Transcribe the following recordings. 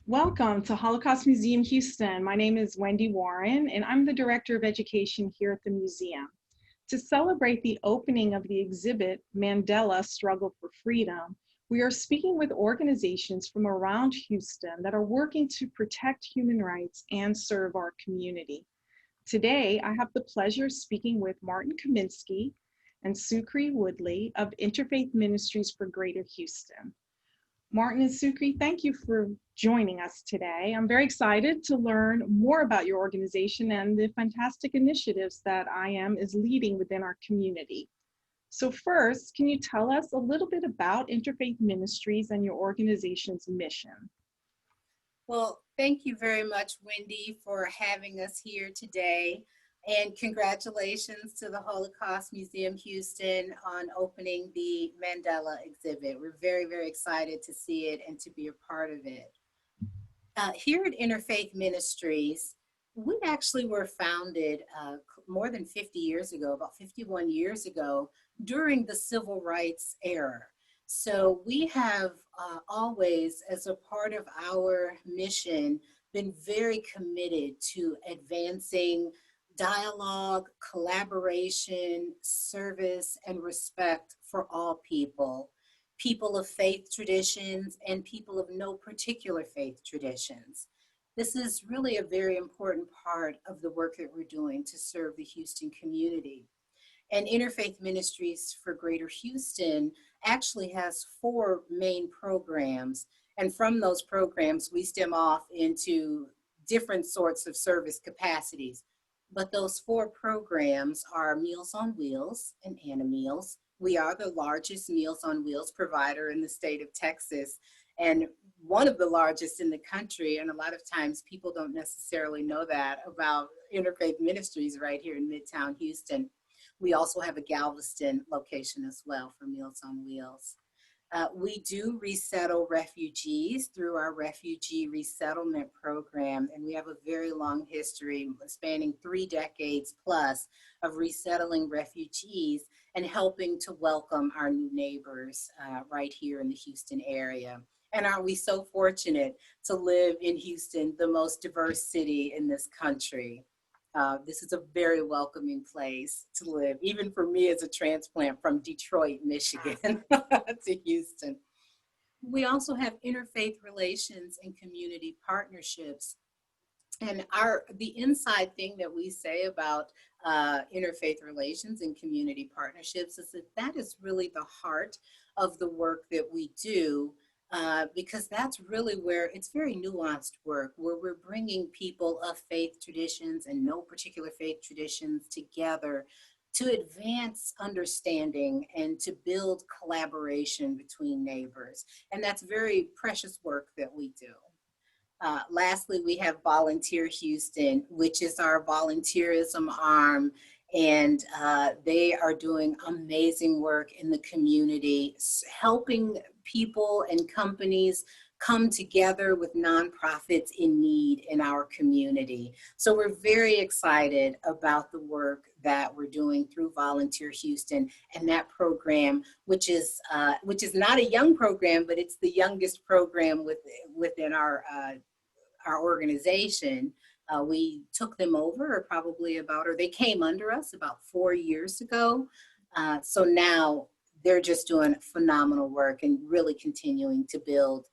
Welcome to Holocaust Museum Houston. My name is Wendy Warren, and I'm the Director of Education here at the museum. To celebrate the opening of the exhibit, Mandela Struggle for Freedom, we are speaking with organizations from around Houston that are working to protect human rights and serve our community. Today, I have the pleasure of speaking with Martin Kaminsky and Sukri Woodley of Interfaith Ministries for Greater Houston. Martin and Sukri, thank you for joining us today. I'm very excited to learn more about your organization and the fantastic initiatives that IM is leading within our community. So first, can you tell us a little bit about Interfaith Ministries and your organization's mission? Well, thank you very much, Wendy, for having us here today. And congratulations to the Holocaust Museum Houston on opening the Mandela exhibit. We're very, very excited to see it and to be a part of it. Here at Interfaith Ministries, we actually were founded more than 50 years ago, about 51 years ago, during the civil rights era. So we have always, as a part of our mission, been very committed to advancing dialogue, collaboration, service, and respect for all people, people of faith traditions and people of no particular faith traditions. This is really a very important part of the work that we're doing to serve the Houston community. And Interfaith Ministries for Greater Houston actually has 4 main programs. And from those programs, we stem off into different sorts of service capacities. But those 4 programs are Meals on Wheels and Anna Meals. We are the largest Meals on Wheels provider in the state of Texas, and one of the largest in the country. And a lot of times people don't necessarily know that about Interfaith Ministries right here in Midtown Houston. We also have a Galveston location as well for Meals on Wheels. We do resettle refugees through our refugee resettlement program, and we have a very long history spanning 3 decades plus of resettling refugees and helping to welcome our new neighbors right here in the Houston area. And are we so fortunate to live in Houston, the most diverse city in this country? This is a very welcoming place to live, even for me as a transplant from Detroit, Michigan to Houston. We also have interfaith relations and community partnerships. And the inside thing that we say about interfaith relations and community partnerships is that is really the heart of the work that we do. Because that's really where it's very nuanced work, where we're bringing people of faith traditions and no particular faith traditions together to advance understanding and to build collaboration between neighbors. And that's very precious work that we do. Lastly, we have Volunteer Houston, which is our volunteerism arm, and they are doing amazing work in the community, helping people and companies come together with nonprofits in need in our community. So we're very excited about the work that we're doing through Volunteer Houston and that program, which is not a young program, but it's the youngest program within our organization. We took them over or they came under us about 4 years ago. So now they're just doing phenomenal work and really continuing to build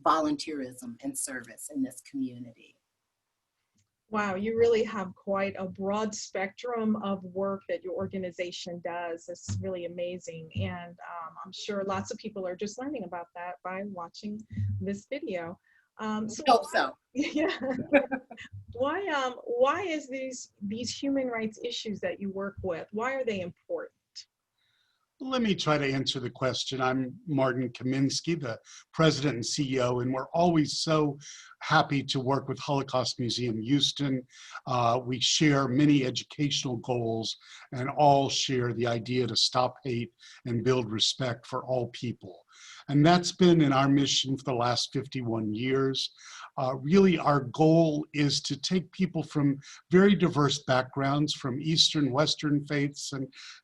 volunteerism and service in this community. Wow, you really have quite a broad spectrum of work that your organization does. It's really amazing. And I'm sure lots of people are just learning about that by watching this video. So. Yeah. Why is these human rights issues that you work with, why are they important? Let me try to answer the question. I'm Martin Kaminsky, the president and CEO, and we're always so happy to work with Holocaust Museum Houston. We share many educational goals and all share the idea to stop hate and build respect for all people. And that's been in our mission for the last 51 years. Really, our goal is to take people from very diverse backgrounds, from Eastern, Western faiths,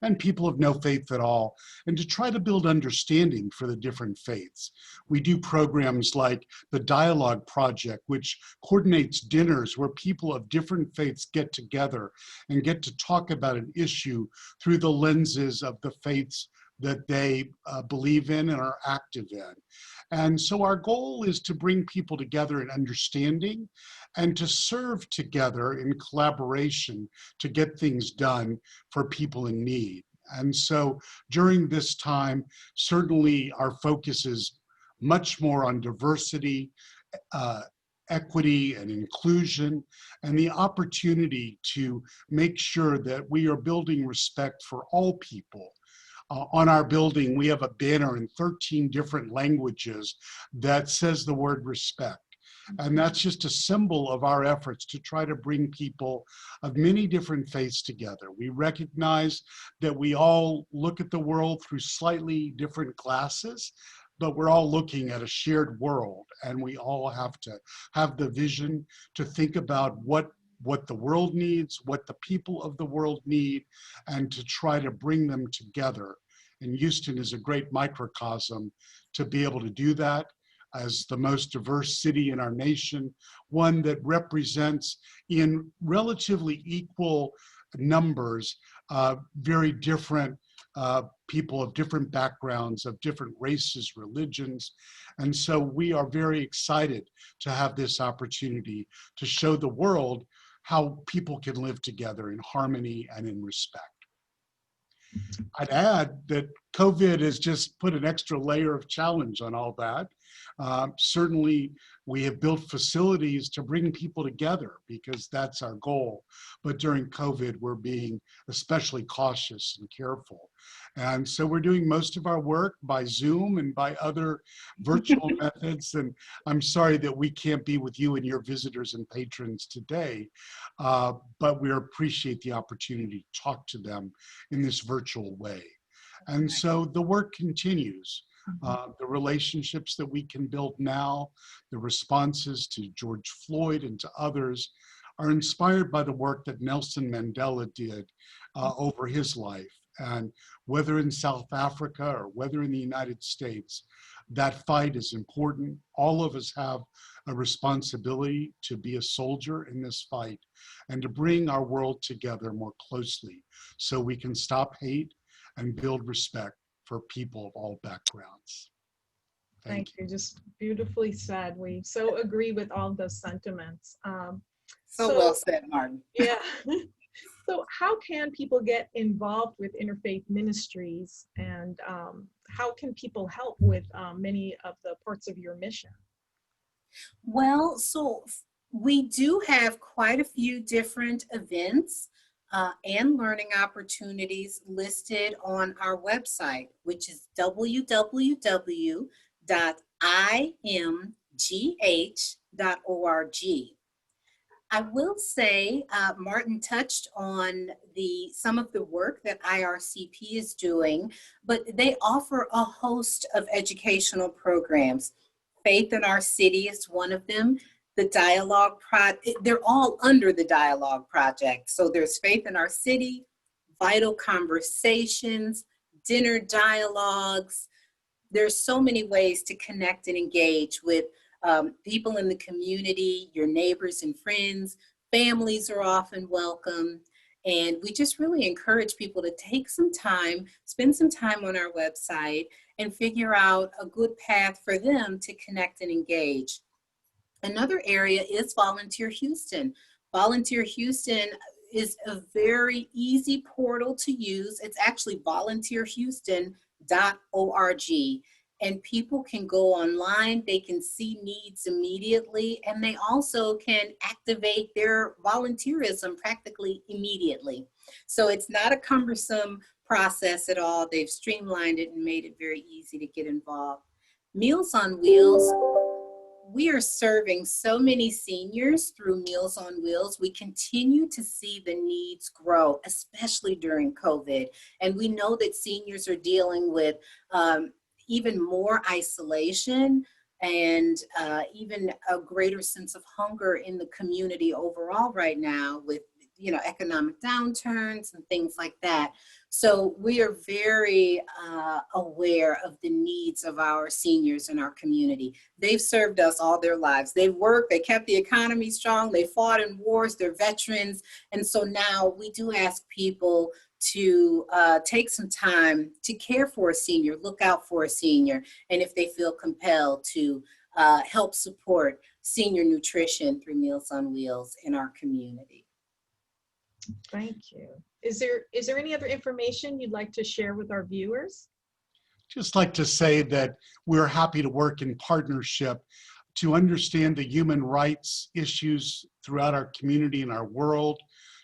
and people of no faith at all, and to try to build understanding for the different faiths. We do programs like the Dialogue Project, which coordinates dinners where people of different faiths get together and get to talk about an issue through the lenses of the faiths that they believe in and are active in. And so our goal is to bring people together in understanding and to serve together in collaboration to get things done for people in need. And so during this time, certainly our focus is much more on diversity, equity and inclusion, and the opportunity to make sure that we are building respect for all people. On our building, we have a banner in 13 different languages that says the word respect. And that's just a symbol of our efforts to try to bring people of many different faiths together. We recognize that we all look at the world through slightly different glasses, but we're all looking at a shared world, and we all have to have the vision to think about what the world needs, what the people of the world need, and to try to bring them together. And Houston is a great microcosm to be able to do that as the most diverse city in our nation, one that represents in relatively equal numbers very different people of different backgrounds, of different races, religions. And so we are very excited to have this opportunity to show the world how people can live together in harmony and in respect. I'd add that COVID has just put an extra layer of challenge on all that. Certainly, we have built facilities to bring people together because that's our goal. But during COVID, we're being especially cautious and careful. And so we're doing most of our work by Zoom and by other virtual methods. And I'm sorry that we can't be with you and your visitors and patrons today, but we appreciate the opportunity to talk to them in this virtual way. And so the work continues. The relationships that we can build now, the responses to George Floyd and to others are inspired by the work that Nelson Mandela did over his life. And whether in South Africa or whether in the United States, that fight is important. All of us have a responsibility to be a soldier in this fight and to bring our world together more closely so we can stop hate and build respect for people of all backgrounds. Thank you. Just beautifully said. We so agree with all those sentiments. So well said, Martin. Yeah. So how can people get involved with Interfaith Ministries, and how can people help with many of the parts of your mission? Well, so we do have quite a few different events and learning opportunities listed on our website, which is www.imgh.org. I will say, Martin touched on some of the work that IRCP is doing, but they offer a host of educational programs. Faith in Our City is one of them. The Dialogue Project, they're all under the Dialogue Project. So there's Faith in Our City, Vital Conversations, Dinner Dialogues. There's so many ways to connect and engage with people in the community, your neighbors and friends. Families are often welcome. And we just really encourage people to take some time, spend some time on our website and figure out a good path for them to connect and engage. Another area is Volunteer Houston. Volunteer Houston is a very easy portal to use. It's actually volunteerhouston.org. And people can go online, they can see needs immediately, and they also can activate their volunteerism practically immediately. So it's not a cumbersome process at all. They've streamlined it and made it very easy to get involved. Meals on Wheels, we are serving so many seniors through Meals on Wheels. We continue to see the needs grow, especially during COVID. And we know that seniors are dealing with even more isolation and even a greater sense of hunger in the community overall right now with, economic downturns and things like that. So we are very aware of the needs of our seniors in our community. They've served us all their lives. They've worked, they kept the economy strong, they fought in wars, they're veterans. And so now we do ask people to take some time to care for a senior, look out for a senior, and if they feel compelled to help support senior nutrition through Meals on Wheels in our community. Thank you. Is there any other information you'd like to share with our viewers? Just like to say that we're happy to work in partnership to understand the human rights issues throughout our community and our world,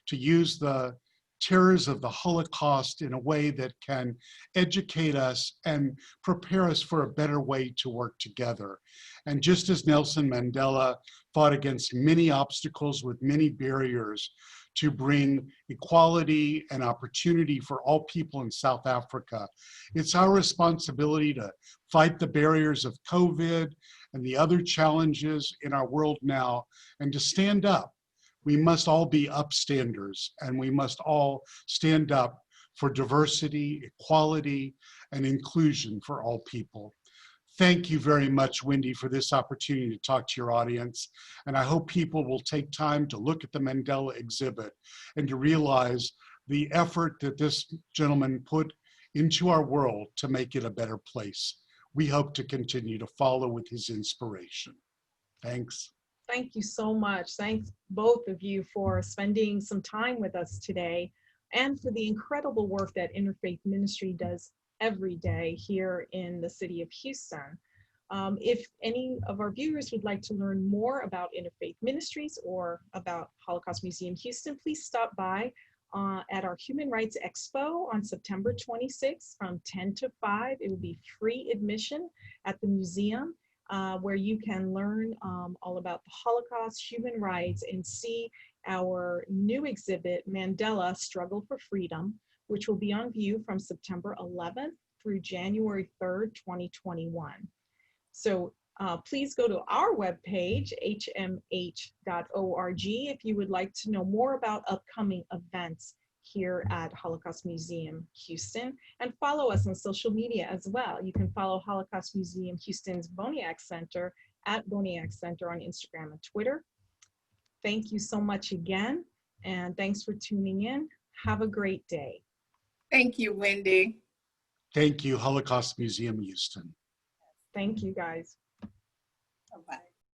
to use the terrors of the Holocaust in a way that can educate us and prepare us for a better way to work together. And just as Nelson Mandela fought against many obstacles with many barriers to bring equality and opportunity for all people in South Africa, it's our responsibility to fight the barriers of COVID and the other challenges in our world now, and to stand up. We must all be upstanders, and we must all stand up for diversity, equality, and inclusion for all people. Thank you very much, Wendy, for this opportunity to talk to your audience. And I hope people will take time to look at the Mandela exhibit and to realize the effort that this gentleman put into our world to make it a better place. We hope to continue to follow with his inspiration. Thanks. Thank you so much. Thanks both of you for spending some time with us today and for the incredible work that Interfaith Ministry does every day here in the city of Houston. If any of our viewers would like to learn more about Interfaith Ministries or about Holocaust Museum Houston, please stop by at our Human Rights Expo on September 26th from 10 to 5. It will be free admission at the museum, where you can learn all about the Holocaust, human rights, and see our new exhibit, Mandela Struggle for Freedom, which will be on view from September 11th through January 3rd, 2021. So please go to our webpage, hmh.org, if you would like to know more about upcoming events here at Holocaust Museum Houston, and follow us on social media as well. You can follow Holocaust Museum Houston's Boniak Center at Boniak Center on Instagram and Twitter. Thank you so much again, and thanks for tuning in. Have a great day. Thank you, Wendy. Thank you, Holocaust Museum Houston. Thank you, guys. Bye-bye.